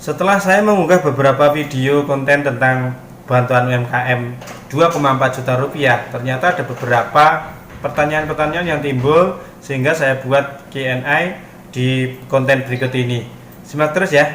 Setelah saya mengunggah beberapa video konten tentang bantuan UMKM 2,4 juta rupiah, ternyata ada beberapa pertanyaan-pertanyaan yang timbul sehingga saya buat Q&A di konten berikut ini. Simak terus ya.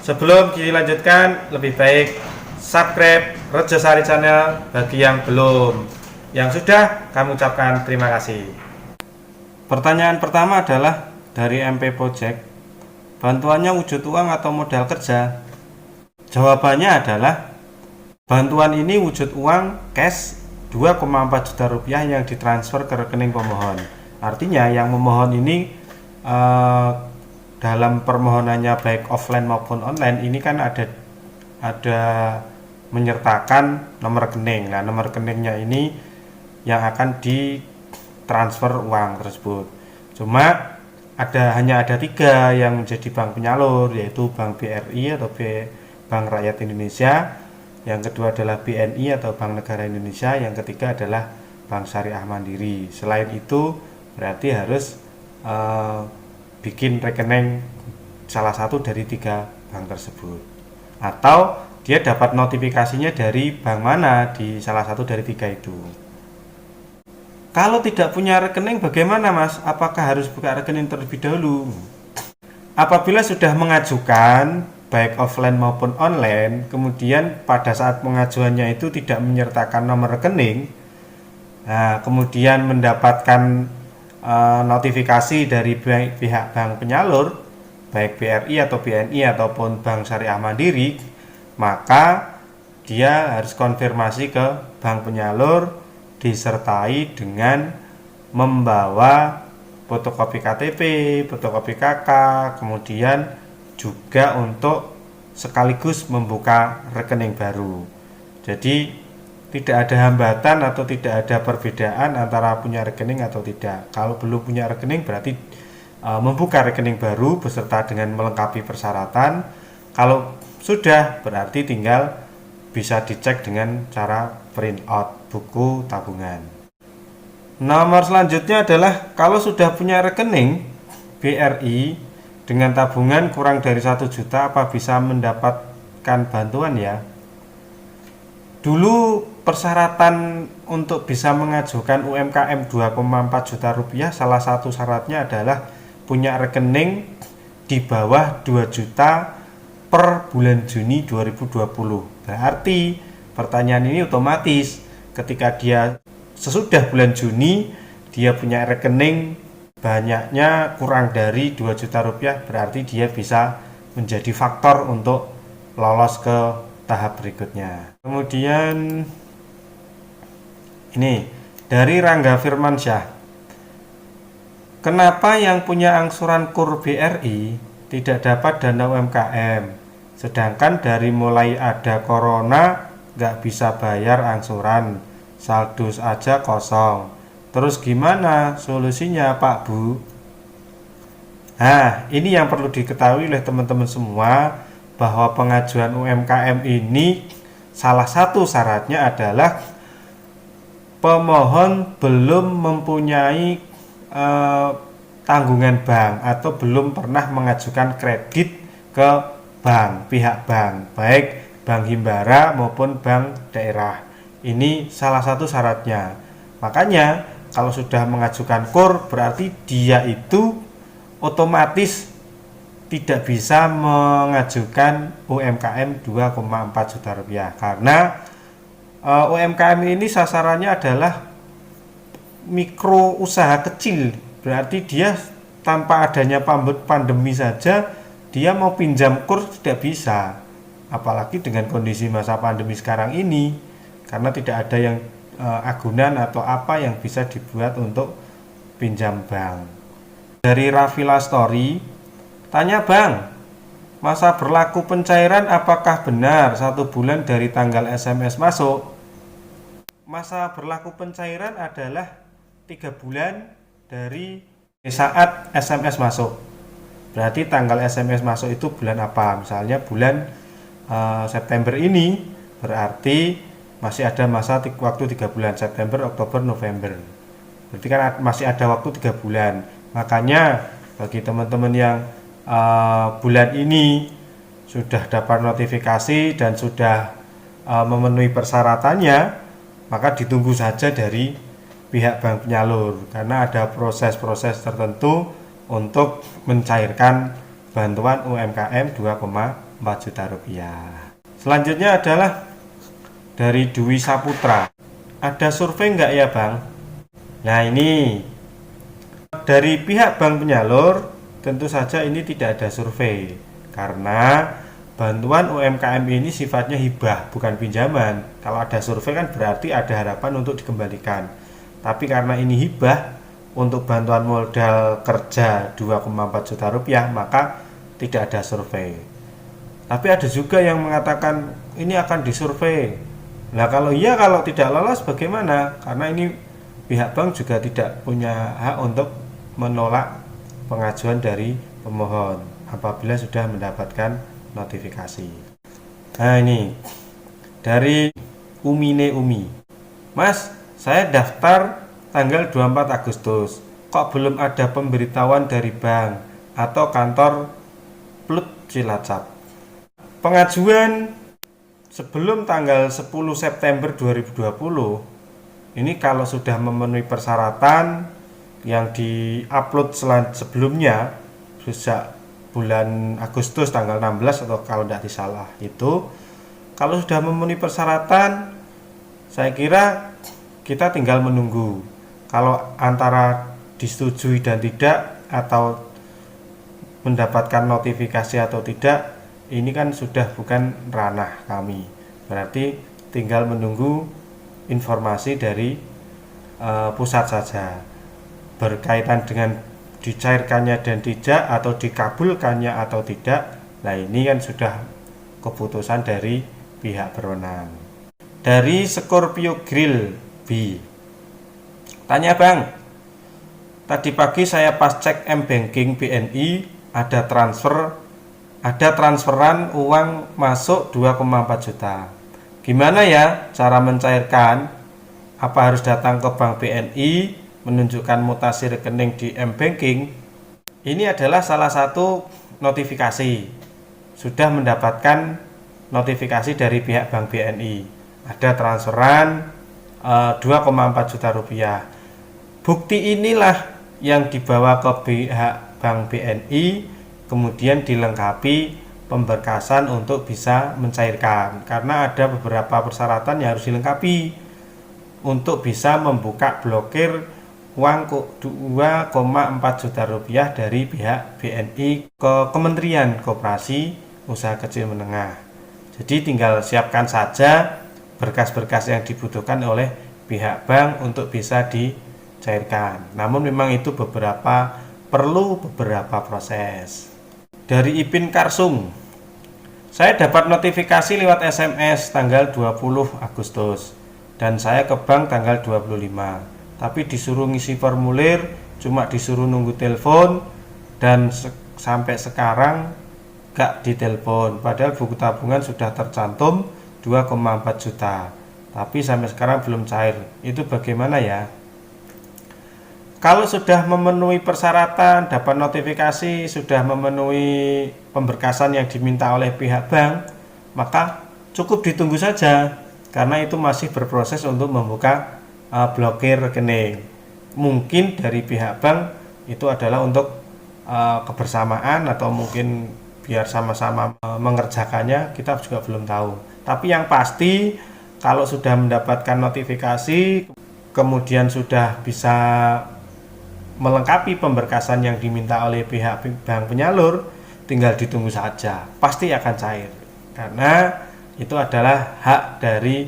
Sebelum dilanjutkan, lebih baik subscribe Rejo Sari Channel bagi yang belum. Yang sudah, kami ucapkan terima kasih. Pertanyaan pertama adalah dari MP Project, bantuannya wujud uang atau modal kerja? Jawabannya adalah bantuan ini wujud uang cash 2,4 juta rupiah yang ditransfer ke rekening pemohon. Artinya yang memohon ini dalam permohonannya baik offline maupun online ini kan ada menyertakan nomor rekening. Nah, nomor rekeningnya ini yang akan ditransfer uang tersebut. Cuma hanya ada 3 yang menjadi bank penyalur, yaitu Bank BRI atau Bank Rakyat Indonesia, yang kedua adalah BNI atau Bank Negara Indonesia, yang ketiga adalah Bank Syariah Mandiri. Selain itu berarti harus bikin rekening salah satu dari 3 bank tersebut, atau dia dapat notifikasinya dari bank mana di salah satu dari 3 itu. Kalau tidak punya rekening bagaimana, Mas? Apakah harus buka rekening terlebih dahulu? Apabila sudah mengajukan baik offline maupun online, kemudian pada saat pengajuannya itu tidak menyertakan nomor rekening, nah, kemudian mendapatkan notifikasi dari pihak bank penyalur, baik BRI atau BNI ataupun Bank Syariah Mandiri, maka dia harus konfirmasi ke bank penyalur disertai dengan membawa fotokopi KTP, fotokopi KK, kemudian juga untuk sekaligus membuka rekening baru. Jadi tidak ada hambatan atau tidak ada perbedaan antara punya rekening atau tidak. Kalau belum punya rekening berarti membuka rekening baru beserta dengan melengkapi persyaratan. Kalau sudah berarti tinggal bisa dicek dengan cara print out buku tabungan. Nomor selanjutnya adalah kalau sudah punya rekening BRI dengan tabungan kurang dari 1 juta, apa bisa mendapatkan bantuan ya? Dulu persyaratan untuk bisa mengajukan UMKM 2,4 juta rupiah, salah satu syaratnya adalah punya rekening di bawah 2 juta per bulan Juni 2020. Berarti pertanyaan ini otomatis ketika dia sesudah bulan Juni dia punya rekening banyaknya kurang dari 2 juta rupiah, berarti dia bisa menjadi faktor untuk lolos ke tahap berikutnya. Kemudian ini dari Rangga Firmansyah, kenapa yang punya angsuran KUR BRI tidak dapat dana UMKM, sedangkan dari mulai ada corona nggak bisa bayar angsuran, saldo aja kosong. Terus gimana solusinya, Pak Bu? Nah, ini yang perlu diketahui oleh teman-teman semua, bahwa pengajuan UMKM ini salah satu syaratnya adalah pemohon belum mempunyai tanggungan bank atau belum pernah mengajukan kredit ke bank, pihak bank, baik bank himbara maupun bank daerah. Ini salah satu syaratnya. Makanya kalau sudah mengajukan KUR berarti dia itu otomatis tidak bisa mengajukan UMKM 2,4 juta rupiah, karena UMKM ini sasarannya adalah mikro usaha kecil. Berarti dia tanpa adanya pandemi saja dia mau pinjam KUR tidak bisa, apalagi dengan kondisi masa pandemi sekarang ini, karena tidak ada yang agunan atau apa yang bisa dibuat untuk pinjam bank. Dari Rafila Story, tanya Bang, masa berlaku pencairan apakah benar 1 bulan dari tanggal SMS masuk? Masa berlaku pencairan adalah 3 bulan dari saat SMS masuk. Berarti tanggal SMS masuk itu bulan apa? Misalnya bulan September ini, berarti masih ada masa waktu 3 bulan, September, Oktober, November. Berarti kan masih ada waktu 3 bulan. Makanya bagi teman-teman yang bulan ini sudah dapat notifikasi dan sudah memenuhi persyaratannya, maka ditunggu saja dari pihak bank penyalur karena ada proses-proses tertentu untuk mencairkan bantuan UMKM 2,4 juta rupiah. Selanjutnya adalah dari Dwi Saputra. Ada survei enggak ya Bang? Nah ini dari pihak bank penyalur tentu saja ini tidak ada survei karena bantuan UMKM ini sifatnya hibah bukan pinjaman. Kalau ada survei kan berarti ada harapan untuk dikembalikan. Tapi karena ini hibah untuk bantuan modal kerja 2,4 juta rupiah maka tidak ada survei. Tapi ada juga yang mengatakan ini akan disurvei. Nah kalau iya, kalau tidak lolos bagaimana? Karena ini pihak bank juga tidak punya hak untuk menolak pengajuan dari pemohon apabila sudah mendapatkan notifikasi. Nah ini dari Umine Umi. Mas, saya daftar tanggal 24 Agustus. Kok belum ada pemberitahuan dari bank atau kantor Plut Cilacap? Pengajuan sebelum tanggal 10 September 2020 ini kalau sudah memenuhi persyaratan yang diupload sebelumnya sejak bulan Agustus tanggal 16 atau kalau tidak salah itu, kalau sudah memenuhi persyaratan saya kira kita tinggal menunggu. Kalau antara disetujui dan tidak atau mendapatkan notifikasi atau tidak, ini kan sudah bukan ranah kami. Berarti tinggal menunggu informasi dari pusat saja berkaitan dengan dicairkannya dan tidak atau dikabulkannya atau tidak. Nah ini kan sudah keputusan dari pihak berwenang. Dari Scorpio Grill B, tanya Bang, tadi pagi saya pas cek M-Banking BNI ada transferan uang masuk 2,4 juta. Gimana ya cara mencairkan? Apa harus datang ke bank BNI menunjukkan mutasi rekening di M-Banking? Ini adalah salah satu notifikasi. Sudah mendapatkan notifikasi dari pihak bank BNI. Ada transferan 2,4 juta rupiah. Bukti inilah yang dibawa ke pihak bank BNI, kemudian dilengkapi pemberkasan untuk bisa mencairkan. Karena ada beberapa persyaratan yang harus dilengkapi untuk bisa membuka blokir uang 2,4 juta rupiah dari pihak BNI ke Kementerian Koperasi Usaha Kecil Menengah. Jadi tinggal siapkan saja berkas-berkas yang dibutuhkan oleh pihak bank untuk bisa dicairkan. Namun memang itu perlu beberapa proses. Dari Ipin Karsung, saya dapat notifikasi lewat SMS tanggal 20 Agustus dan saya ke bank tanggal 25. Tapi disuruh ngisi formulir, cuma disuruh nunggu telepon dan sampai sekarang gak ditelepon. Padahal buku tabungan sudah tercantum 2,4 juta. Tapi sampai sekarang belum cair. Itu bagaimana ya? Kalau sudah memenuhi persyaratan, dapat notifikasi, sudah memenuhi pemberkasan yang diminta oleh pihak bank, maka cukup ditunggu saja karena itu masih berproses untuk membuka blokir rekening. Mungkin dari pihak bank itu adalah untuk kebersamaan atau mungkin biar sama-sama mengerjakannya, kita juga belum tahu. Tapi yang pasti kalau sudah mendapatkan notifikasi kemudian sudah bisa melengkapi pemberkasan yang diminta oleh pihak bank penyalur, tinggal ditunggu saja, pasti akan cair karena itu adalah hak dari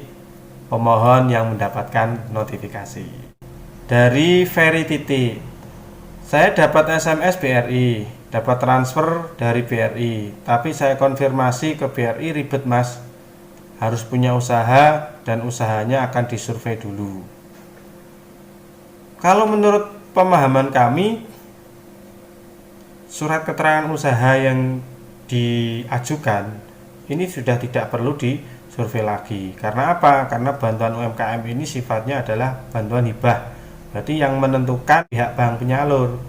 pemohon yang mendapatkan notifikasi. Dari Ferry Titi, saya dapat SMS BRI, dapat transfer dari BRI, tapi saya konfirmasi ke BRI ribet Mas, harus punya usaha dan usahanya akan disurvei dulu. Kalau menurut pemahaman kami, surat keterangan usaha yang diajukan ini sudah tidak perlu disurvei lagi. Karena apa? Karena bantuan UMKM ini sifatnya adalah bantuan hibah. Berarti yang menentukan pihak bank penyalur.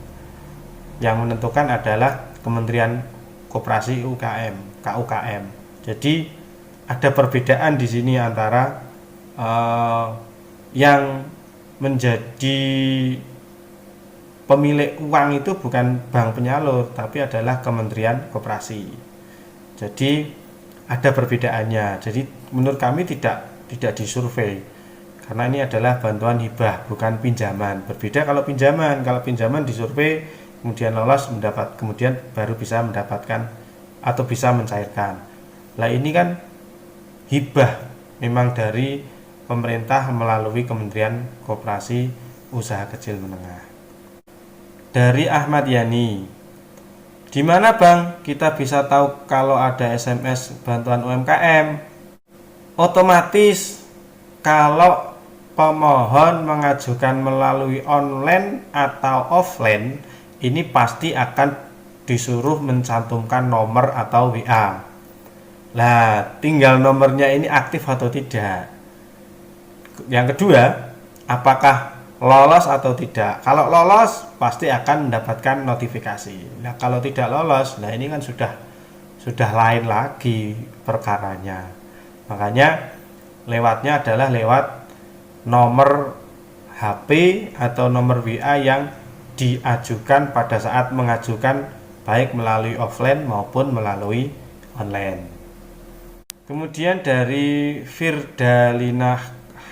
Yang menentukan adalah Kementerian Koperasi UKM, KUKM. Jadi ada perbedaan di sini antara yang menjadi pemilik uang itu bukan bank penyalur, tapi adalah Kementerian Koperasi. Jadi ada perbedaannya. Jadi menurut kami tidak disurvei, karena ini adalah bantuan hibah, bukan pinjaman. Berbeda kalau pinjaman disurvei, kemudian lolos kemudian baru bisa mendapatkan atau bisa mencairkan. Lah ini kan hibah, memang dari pemerintah melalui Kementerian Koperasi Usaha Kecil Menengah. Dari Ahmad Yani, di mana Bang kita bisa tahu kalau ada SMS bantuan UMKM? Otomatis kalau pemohon mengajukan melalui online atau offline, ini pasti akan disuruh mencantumkan nomor atau WA. Nah, tinggal nomornya ini aktif atau tidak. Yang kedua, apakah lolos atau tidak. Kalau lolos, pasti akan mendapatkan notifikasi. Nah, kalau tidak lolos, nah ini kan sudah lain lagi perkaranya. Makanya lewatnya adalah lewat nomor HP atau nomor WA yang diajukan pada saat mengajukan, baik melalui offline maupun melalui online. Kemudian dari Firdalina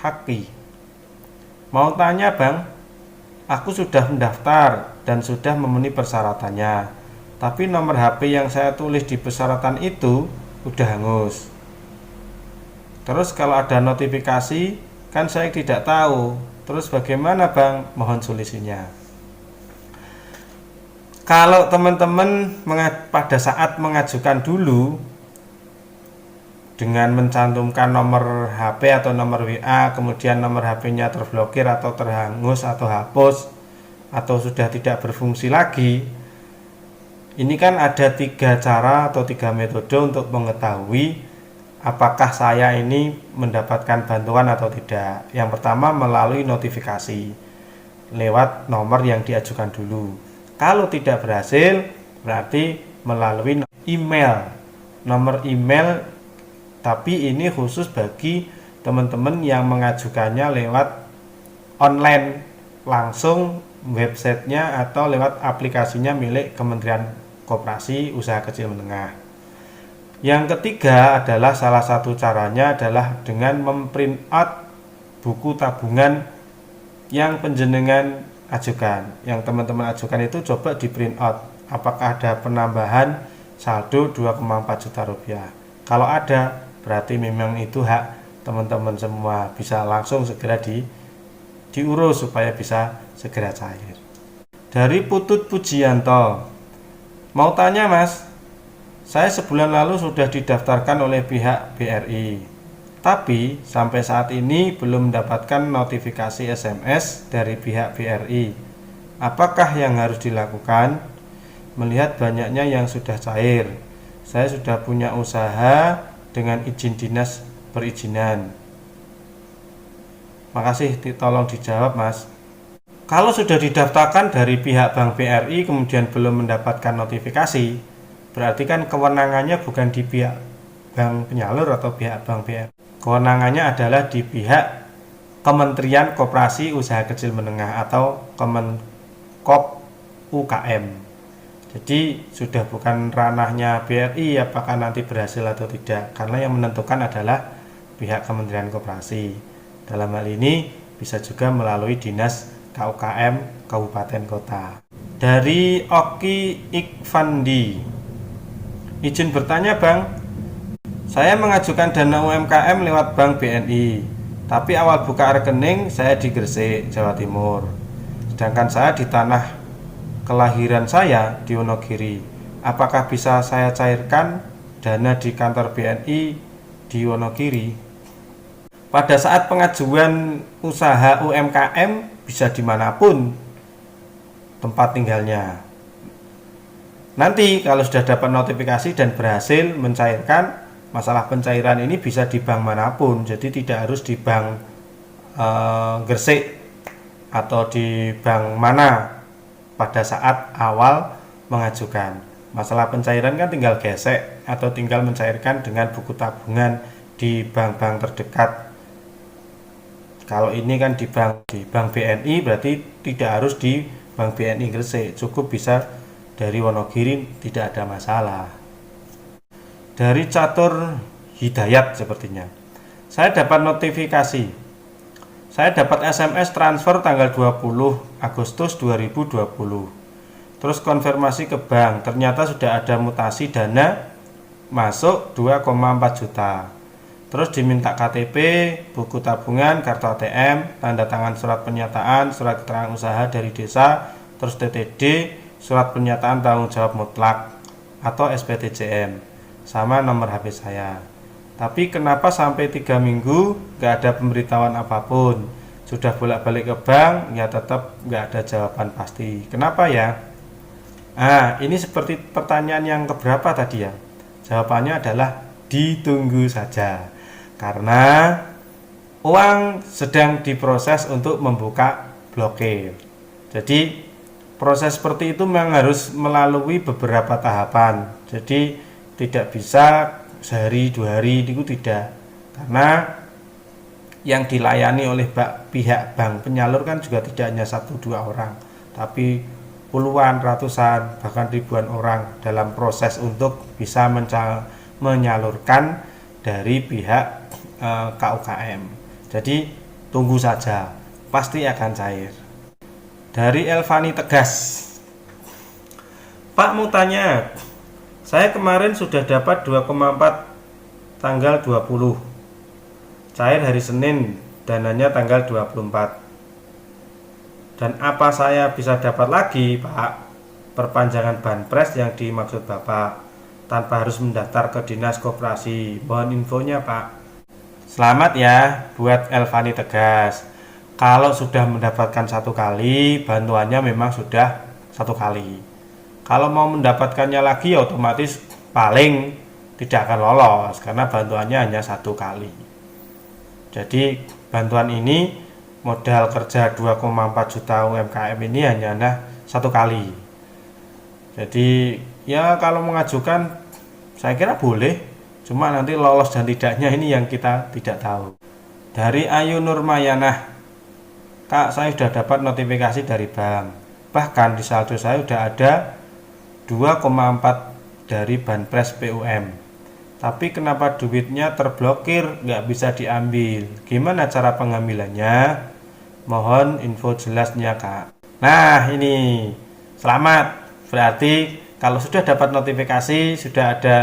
Haki, mau tanya Bang, aku sudah mendaftar dan sudah memenuhi persyaratannya, tapi nomor HP yang saya tulis di persyaratan itu udah hangus. Terus kalau ada notifikasi, kan saya tidak tahu. Terus bagaimana Bang? Mohon solusinya. Kalau teman-teman pada saat mengajukan dulu dengan mencantumkan nomor HP atau nomor WA, kemudian nomor HP-nya terblokir atau terhangus atau hapus atau sudah tidak berfungsi lagi, ini kan ada 3 cara atau 3 metode untuk mengetahui apakah saya ini mendapatkan bantuan atau tidak. Yang pertama melalui notifikasi lewat nomor yang diajukan dulu. Kalau tidak berhasil, berarti melalui email, nomor email, tapi ini khusus bagi teman-teman yang mengajukannya lewat online, langsung websitenya atau lewat aplikasinya milik Kementerian Koperasi Usaha Kecil Menengah. Yang ketiga adalah salah satu caranya adalah dengan memprint out buku tabungan yang penjenengan ajukan. Yang teman-teman ajukan itu coba di print out, apakah ada penambahan saldo 2,4 juta rupiah. Kalau ada, berarti memang itu hak teman-teman semua, bisa langsung segera diurus supaya bisa segera cair. Dari Putut Pujianto, mau tanya Mas, saya sebulan lalu sudah didaftarkan oleh pihak BRI, tapi sampai saat ini belum mendapatkan notifikasi SMS dari pihak BRI. Apakah yang harus dilakukan? Melihat banyaknya yang sudah cair, saya sudah punya usaha dengan izin dinas perizinan. Makasih, tolong dijawab Mas. Kalau sudah didaftarkan dari pihak Bank BRI kemudian belum mendapatkan notifikasi, berarti kan kewenangannya bukan di pihak bank penyalur atau pihak Bank BRI. Kewenangannya adalah di pihak Kementerian Koperasi Usaha Kecil Menengah atau Kemenkop UKM. Jadi sudah bukan ranahnya BRI apakah nanti berhasil atau tidak, karena yang menentukan adalah pihak Kementerian Koperasi. Dalam hal ini bisa juga melalui dinas KUKM Kabupaten Kota. Dari Oki Ikfandi, izin bertanya Bang, saya mengajukan dana UMKM lewat Bank BNI, tapi awal buka rekening saya di Gresik, Jawa Timur, sedangkan saya di tanah kelahiran saya di Wonogiri. Apakah bisa saya cairkan dana di kantor BNI di Wonogiri? Pada saat pengajuan usaha UMKM bisa dimanapun tempat tinggalnya. Nanti kalau sudah dapat notifikasi dan berhasil mencairkan, masalah pencairan ini bisa di bank manapun. Jadi tidak harus di bank Gresik atau di bank mana pada saat awal mengajukan. Masalah pencairan kan tinggal gesek atau tinggal mencairkan dengan buku tabungan di bank-bank terdekat. Kalau ini kan di bank BNI, berarti tidak harus di bank BNI Gresik, cukup bisa dari Wonogiri, tidak ada masalah. Dari Catur Hidayat sepertinya. Saya dapat notifikasi. Saya dapat SMS transfer tanggal 20 Agustus 2020. Terus konfirmasi ke bank, ternyata sudah ada mutasi dana masuk 2,4 juta. Terus diminta KTP, buku tabungan, kartu ATM, tanda tangan surat pernyataan, surat keterangan usaha dari desa, terus TTD, surat pernyataan tanggung jawab mutlak atau SPTJM, sama nomor HP saya. Tapi kenapa sampai 3 minggu gak ada pemberitahuan apapun? Sudah bolak-balik ke bank, ya tetap gak ada jawaban pasti. Kenapa ya? Ini seperti pertanyaan yang keberapa tadi ya? Jawabannya adalah ditunggu saja. Karena uang sedang diproses untuk membuka blokir. Jadi proses seperti itu memang harus melalui beberapa tahapan. Jadi tidak bisa sehari 2 hari itu tidak. Karena yang dilayani oleh pihak bank penyalur kan juga tidak hanya 1-2 orang, tapi puluhan, ratusan, bahkan ribuan orang dalam proses untuk bisa menyalurkan dari pihak KUKM. Jadi tunggu saja, pasti akan cair. Dari Elvani Tegas, Pak mau tanya, saya kemarin sudah dapat 2,4 tanggal 20, cair hari Senin, dananya tanggal 24. Dan apa saya bisa dapat lagi, Pak, perpanjangan banpres yang dimaksud Bapak tanpa harus mendaftar ke dinas koperasi? Mohon infonya, Pak. Selamat ya buat Elvani Tegas. Kalau sudah mendapatkan 1 kali, bantuannya memang sudah 1 kali. Kalau mau mendapatkannya lagi, otomatis paling tidak akan lolos karena bantuannya hanya 1 kali. Jadi bantuan ini, modal kerja 2,4 juta UMKM ini hanya 1 kali. Jadi ya kalau mengajukan saya kira boleh, cuma nanti lolos dan tidaknya ini yang kita tidak tahu. Dari Ayu Nurmayanah, Kak, saya sudah dapat notifikasi dari bank, bahkan di saldo saya sudah ada 2,4 dari banpres PUM, tapi kenapa duitnya terblokir, nggak bisa diambil? Gimana cara pengambilannya? Mohon info jelasnya, Kak. Nah ini, selamat. Berarti kalau sudah dapat notifikasi, sudah ada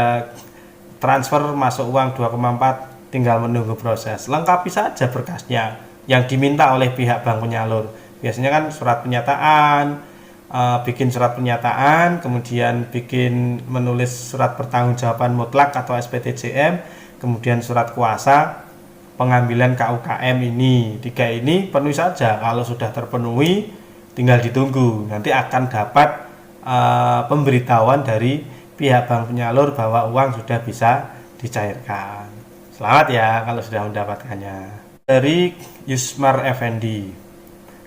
transfer masuk uang 2,4, tinggal menunggu proses. Lengkapi saja berkasnya yang diminta oleh pihak bank penyalur. Biasanya kan surat pernyataan, bikin surat pernyataan, kemudian menulis surat pertanggungjawaban mutlak atau SPTJM, kemudian surat kuasa pengambilan KUKM ini. 3 ini penuhi saja. Kalau sudah terpenuhi, tinggal ditunggu. Nanti akan dapat pemberitahuan dari pihak bank penyalur bahwa uang sudah bisa dicairkan. Selamat ya kalau sudah mendapatkannya. Dari Yusmar Effendi,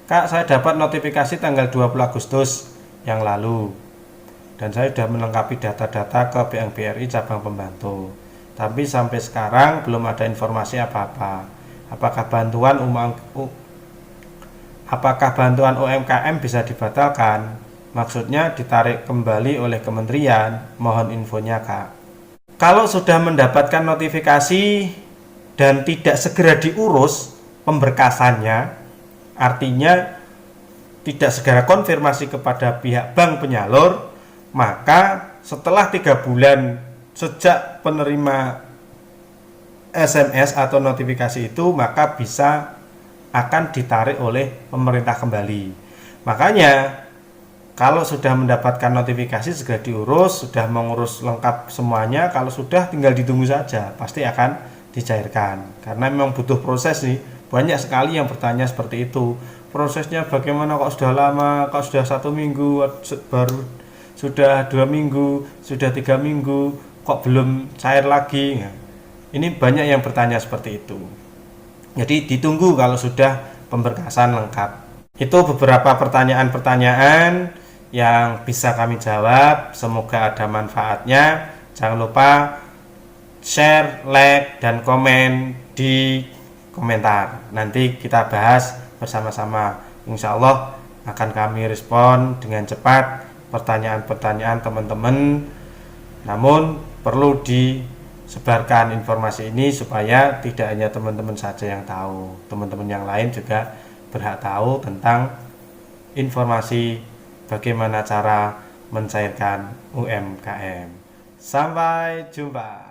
Kak, saya dapat notifikasi tanggal 20 Agustus yang lalu dan saya sudah melengkapi data-data ke Bank BRI cabang Pembantu, tapi sampai sekarang belum ada informasi apa-apa. Apakah bantuan UMKM bisa dibatalkan? Maksudnya ditarik kembali oleh kementerian. Mohon infonya, Kak. Kalau sudah mendapatkan notifikasi dan tidak segera diurus pemberkasannya, artinya tidak segera konfirmasi kepada pihak bank penyalur, maka setelah 3 bulan sejak penerima SMS atau notifikasi itu, maka bisa akan ditarik oleh pemerintah kembali. Makanya kalau sudah mendapatkan notifikasi segera diurus, sudah mengurus lengkap semuanya, kalau sudah tinggal ditunggu saja, pasti akan dicairkan. Karena memang butuh proses nih. Banyak sekali yang bertanya seperti itu. Prosesnya bagaimana, kok sudah lama, kok sudah 1 minggu, baru sudah 2 minggu, sudah 3 minggu, kok belum cair lagi. Nah, ini banyak yang bertanya seperti itu. Jadi ditunggu kalau sudah pemberkasan lengkap. Itu beberapa pertanyaan-pertanyaan yang bisa kami jawab. Semoga ada manfaatnya. Jangan lupa share, like, dan komen di komentar. Nanti kita bahas bersama-sama. Insya Allah akan kami respon dengan cepat pertanyaan-pertanyaan teman-teman. Namun perlu disebarkan informasi ini supaya tidak hanya teman-teman saja yang tahu, teman-teman yang lain juga berhak tahu tentang informasi bagaimana cara mencairkan UMKM. Sampai jumpa.